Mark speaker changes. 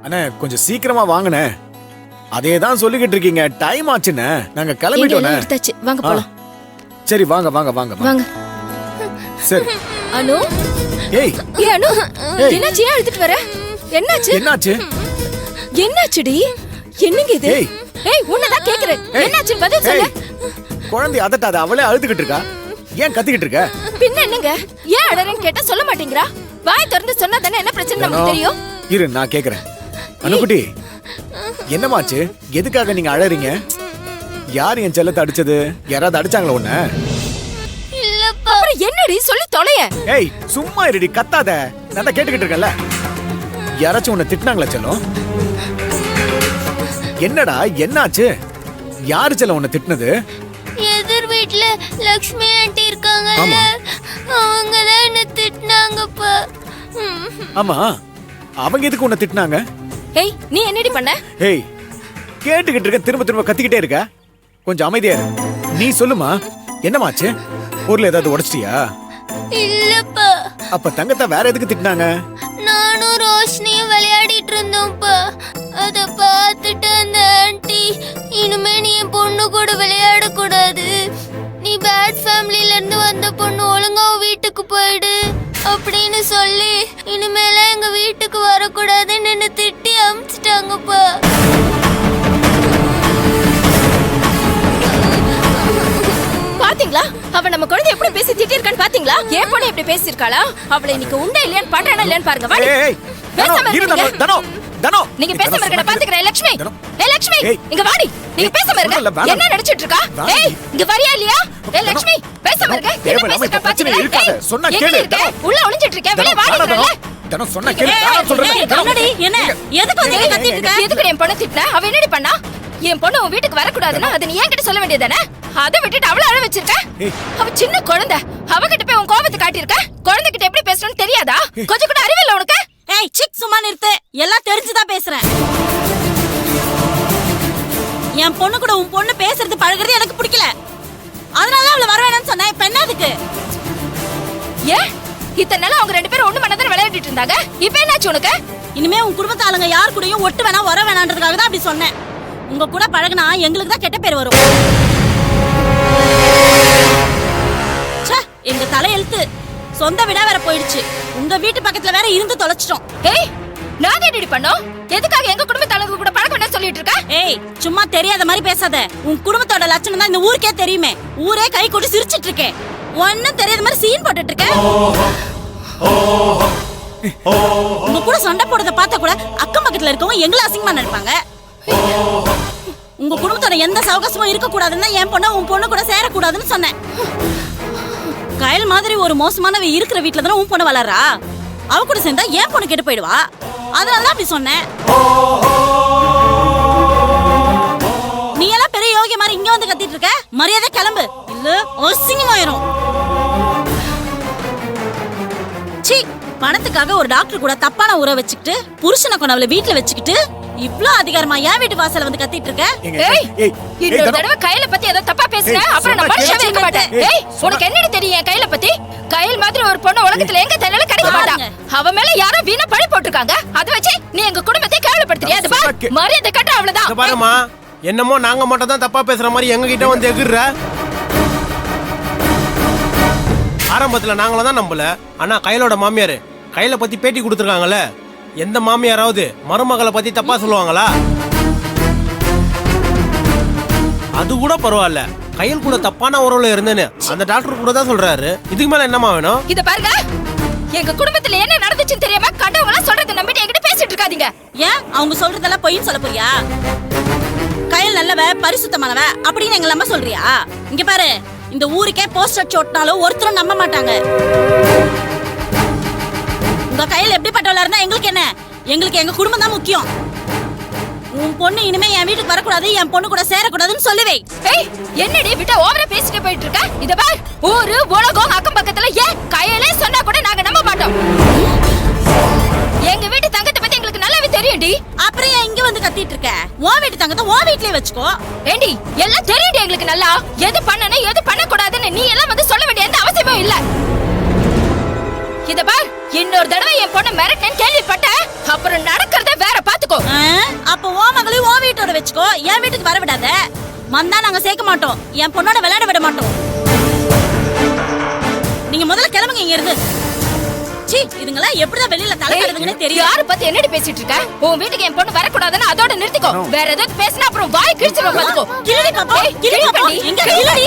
Speaker 1: அண்ணே கொஞ்சம் சீக்கிரமா வாங்கண்ணே. அதே தான் சொல்லிக்கிட்டு இருக்கீங்க. டைம் ஆச்சுண்ணே. நாங்க
Speaker 2: எங்க
Speaker 1: கிளம்பிட்டோண்ணே.
Speaker 2: எல்லாம் எடுத்தாச்சு, வாங்க போலாம்.
Speaker 1: சரி வாங்க வாங்க வாங்க வாங்க.
Speaker 2: வாங்க.
Speaker 1: சரி.
Speaker 2: அனு,
Speaker 1: ஏய்
Speaker 2: ஏய் அனு,
Speaker 1: ஏய்.
Speaker 2: என்னாச்சு? ஏன் அழுதுட்டு வர? என்னாச்சு?
Speaker 1: என்னாச்சு?
Speaker 2: என்னாச்சுடி? என்னங்க இது?
Speaker 1: ஏய்.
Speaker 2: ஏய் உன்னதான் கேக்குறேன்.
Speaker 1: ஏய்.
Speaker 2: என்னாச்சு பதில் சொல்லு.
Speaker 1: குழந்தை அதட்டாத, அவளே அழுதுகிட்டு இருக்கா. ஏன் கத்திக்கிட்டு இருக்க?
Speaker 2: பின்ன என்னங்க? ஏன் அழறேன்னு கேட்டா சொல்ல மாட்டேங்கிறா? வாய் திறந்து சொன்னா தானே என்ன பிரச்சனை நமக்கு தெரியும்.
Speaker 1: இரு நான் கேக்குறேன். அனுக்குட்டி என்னமாச்சு? எதுக்காக நீங்க அழறீங்க? யார் என் செல்லத்தை அடிச்சது? யாராவது அடிச்சாங்களா உன்ன?
Speaker 2: இல்லப்பா. அப்புறம் என்னடி சொல்லி தொலைய?
Speaker 1: ஏய் சும்மா இருடி, கத்தாத. நான் தான் கேட்டுக்கிட்டு இருக்கேன்ல. யாராச்சும் உன்னை திட்டினாங்களா செல்லம்? என்னடா என்னாச்சு? யாரு செல்லம் உன்னை திட்டினது?
Speaker 3: எதிர் வீட்ல லக்ஷ்மி ஆண்டி இருக்காங்கல்ல, அவங்க தான் என்ன திட்டினாங்கப்பா.
Speaker 1: ஆமா, அவங்க எதுக்கு உன்னை திட்டினாங்க?
Speaker 2: ஏய் நீ என்னடி பண்ண?
Speaker 1: ஏய் கேட்டுக்கிட்டு இருக்க, திரும்ப திரும்ப கத்திக்கிட்டே இருக்க. கொஞ்சம் அமைதியா இரு. நீ சொல்லுமா, என்னமாச்சு? ஊர்ல ஏதாவது உடைச்சிட்டியா?
Speaker 3: இல்லப்பா,
Speaker 1: அப்ப தங்கத்தை வேற எதுக்கு திட்டினாங்க?
Speaker 3: நானும் ரோஷினியும் விளையாடிட்டு இருந்தோம்ப்பா. அத பார்த்துட்டு அந்த ஆண்டி, இனிமே நீ என் பொண்ணு கூட விளையாட கூடாது, நீ பேட் ஃபேமிலில இருந்து வந்த பொண்ணு, ஒழுங்கா வீட்டுக்கு போயிடு அப்படின்னு சொல்லி இனிமேல எங்க வீட்டுக்கு வரக்கூடாதுன்னு என்ன திட்டி அமிச்சிட்டாங்கப்பா.
Speaker 2: பாத்தீங்களா அவ நம்ம குழந்தை எப்படி பேசி திட்டி இருக்கான்னு பாத்தீங்களா? ஏன் பொண்ணு எப்படி பேசிருக்காளா? அவளை இன்னைக்கு உண்டா இல்லையான்னு பண்றானா இல்லையான்னு பாருங்க. வாடி.
Speaker 1: ஏய்
Speaker 2: பேசாம
Speaker 1: இரு
Speaker 2: இருங்க.
Speaker 1: தனோ தனோ.
Speaker 2: நீங்க பேசாம இருக்க பாத்துக்கறேன். லட்சுமி, ஏய் லட்சுமி, இங்க வாடி. நீங்க பேசாம இருக்க. என்ன நினைச்சிட்டு இருக்கா? ஏய் இங்க வரியா இல்லையா? ஏய் லட்சுமி, பேசாம இருக்க. என்ன பேசிட்டு பாத்துக்கறேன்.
Speaker 1: சொன்னா கேளு.
Speaker 2: உள்ள ஒளிஞ்சிட்டு இருக்க. வெளிய வாடி.
Speaker 1: தனோ சொன்னா கேளு. நான் சொல்றேன்.
Speaker 2: என்னடி? என்ன? எதுக்கு வந்து கத்திட்டு இருக்க? எதுக்கு என் பொண்ணு திட்டற? அவ என்னடி பண்ணா? என் பொண்ணு உன் வீட்டுக்கு வர கூடாதுன்னா அத நீ என்கிட்ட சொல்ல வேண்டியதானே? அத விட்டுட்டு அவள அழ வச்சிருக்க. அவ சின்ன குழந்தை. அவகிட்ட போய் உன் கோபத்தை காட்டியிருக்க. குழந்தைகிட்ட எப்படி பேசணும்னு தெரியாதா? கொஞ்சம் கூட அறிவு இல்ல உனக்கு?
Speaker 4: ஏய் சிக், சும்மா நிறுத்து. எல்லாம் தெரிஞ்சுதான் பேசுறேன். என் பொண்ணு கூட உன் பொண்ணு பேசுறது பழகுறது எனக்கு பிடிக்கல. அதனால அவளை வர வேணாம்னு சொன்னேன். இப்ப என்ன அதுக்கு?
Speaker 2: ஏன் இத்தனை நாள் அவங்க ரெண்டு பேரும் ஒண்ணு மனதார விளையாடிட்டு இருந்தாங்க. இப்ப என்னாச்சு உனக்கு?
Speaker 4: இனிமே உன் குடும்பத்து ஆளுங்க யார் கூடயும் ஒட்டு வேணா வர வேணான்றதுக்காக தான் அப்படி சொன்னேன். உங்க கூட பழகுனா எங்களுக்கு தான் கெட்ட பேர் வரும். ச்சே, எங்க தலையெழுத்து. சொந்த வீடா வேற போயிடுச்சு. உங்க வீட்டு பக்கத்துல வேற இருந்து தொலைச்சிட்டோம்.
Speaker 2: ஏய் நாங்க என்னடி பண்ணோம்? எதுக்காக எங்க குடும்பத்தாளுங்க கூட பழக்கம் என்ன சொல்லிட்டு இருக்க?
Speaker 4: ஏய் சும்மா தெரியாத மாதிரி பேசாத. உன் குடும்பத்தோட லட்சணம் தான் இந்த ஊருக்கே தெரியுமே. ஊரே கை கொட்டி சிரிச்சிட்டு இருக்கேன். ஒன்னும் தெரியாத மாதிரி சீன் போட்டுட்டு இருக்க. உங்க கூட சண்டை போடுறத பார்த்தா கூட அக்கம் பக்கத்துல இருக்கவங்க எங்களை அசிங்கமா நினைப்பாங்க. உங்க குடும்பத்தோட எந்த சவகாசமும் இருக்க கூடாதுன்னா என் பொண்ணு உன் பொண்ணு கூட சேரக்கூடாதுன்னு சொன்னேன். கயல் மாதிரி ஒரு மோசமானவ இருக்கிற வீட்டுல தானே உன் பொண்ணு வளர்றா. அவ கூட சேர்ந்தா என் பொண்ணு கெட்டு போயிடுவா. அதனாலதான் அப்படி சொன்னேன். நீ எல்லாம் பெரிய யோகிய மாதிரி இங்க வந்து கத்திட்டு இருக்க. மரியாதை கிளம்பு, இல்ல அசிங்கமாயிரும். சீ, பணத்துக்காக ஒரு டாக்டர் கூட தப்பான உறவை வச்சுக்கிட்டு புருஷனை கொண்டவளை வீட்டுல வச்சுக்கிட்டு இவ்ளோ அதிகாரமா என் வீட்டு வாசல்ல வந்து கத்திட்டு இருக்க.
Speaker 2: ஏய் இன்னொரு தடவை கையில பத்தி ஏதோ தப்பா பேசுற அப்புறம் நான் மனுஷவே இருக்க மாட்டேன். ஏய் உனக்கு என்னடி தெரியும் என் கையில பத்தி? கையில் மாதிரி ஒரு பொண்ணு உலகத்துல எங்க தன்னால கிடைக்க மாட்டா. அவ மேல யாரோ வீணா பழி போட்டுருக்காங்க. அத வச்சு நீ எங்க குடும்பத்தை கேவலப்படுத்துறியா? அது பாரு, மரியாதை கட்ட அவ்வளவுதான்.
Speaker 5: பாருமா, என்னமோ நாங்க மட்டும் தான் தப்பா பேசுற மாதிரி எங்க கிட்ட வந்து எகிர்ற. ஆரம்பத்துல நாங்களும் தான் நம்பல. ஆனா கையிலோட மாமியாரு கையில பத்தி பேட்டி கொடுத்துருக்காங்கல்ல, எந்த மாமியாராவது மருமகளை பத்தி தப்பா சொல்லுவாங்களா? அது கூட பரவாயில்ல, கையில் கூட தப்பான உறவுல இருந்தேன்னு அந்த டாக்டர் கூட தான் சொல்றாரு. இதுக்கு மேல என்னமா வேணும்?
Speaker 2: இத பாருங்க, எங்க குடும்பத்துல என்ன நடந்துச்சுன்னு தெரியாம கண்டவங்க சொல்றத நம்பிட்டு என்கிட்ட பேசிட்டு இருக்காதீங்க.
Speaker 4: ஏன் அவங்க சொல்றதெல்லாம் பொய்ன்னு சொல்ல போறியா? கையில் நல்லவ பரிசுத்தமானவ அப்படின்னு எங்க அம்மா சொல்றியா? இங்க பாரு, இந்த ஊருக்கே போஸ்டர் ஒட்டினாலும் ஒருத்தரும் நம்ப மாட்டாங்க. உங்க கையில் எப்படிப்பட்டவளா இருந்தா எங்களுக்கு என்ன? எங்களுக்கு எங்க குடும்பம் தான் முக்கியம். உன் பொண்ணு இனிமே என் வீட்டுக்கு வரக்கூடாது, என் பொண்ணு கூட சேரக்கூடாதுன்னு சொல்லுவே.
Speaker 2: ஏய் என்னடி விட்டா ஓவரா பேசிட்டு போயிட்டு இருக்க? இத பார், ஊரு உலகம் அக்கம் பக்கத்துல ஏன் கையிலே சொன்னா கூட நாங்க நம்ப மாட்டோம். எங்க வீட்டு தங்கத்தை பத்தி எங்களுக்கு நல்லாவே தெரியும்டி.
Speaker 4: அப்புறம் ஏன் இங்க வந்து கத்திட்டு இருக்க? உன் வீட்டு தங்கத்தை உன் வீட்லயே வச்சுக்கோ.
Speaker 2: ஏண்டி எல்லாம் தெரியும்டி எங்களுக்கு நல்லா. எது பண்ணணும் எது பண்ண கூடாதுன்னு நீ எல்லாம் வந்து சொல்ல வேண்டிய எந்த அவசியமும் இல்ல. இத பார், இன்னொரு தடவை என் பொண்ணு மிரட்டேன்னு கேள்விப்பட்ட அப்புறம் நடக்கிறத வேற பாத்துக்கோ.
Speaker 4: என் வீட்டுக்கு வர விடாத. வந்தா நாங்க சேர்க்க மாட்டோம். என் பொண்ணோட விளையாட விட மாட்டோம். நீங்க முதல்ல கிளம்புங்க இங்க இருந்து. சீ, இதுங்களா எப்படிதான் வெளியில தலை கட்டுதுங்கன்னு தெரியும்.
Speaker 2: யார பத்தி என்னடி பேசிட்டு இருக்க? உன் வீட்டுக்கு என் பொண்ணு வரக்கூடாதுன்னு அதோட நிறுத்திக்கோ. வேற ஏதாவது பேசினா அப்புறம் வாய் கிழிச்சிரும் பாத்துக்கோ.
Speaker 4: கிளடி பாப்பா, கிளடி பாப்பா. எங்க கிளடி?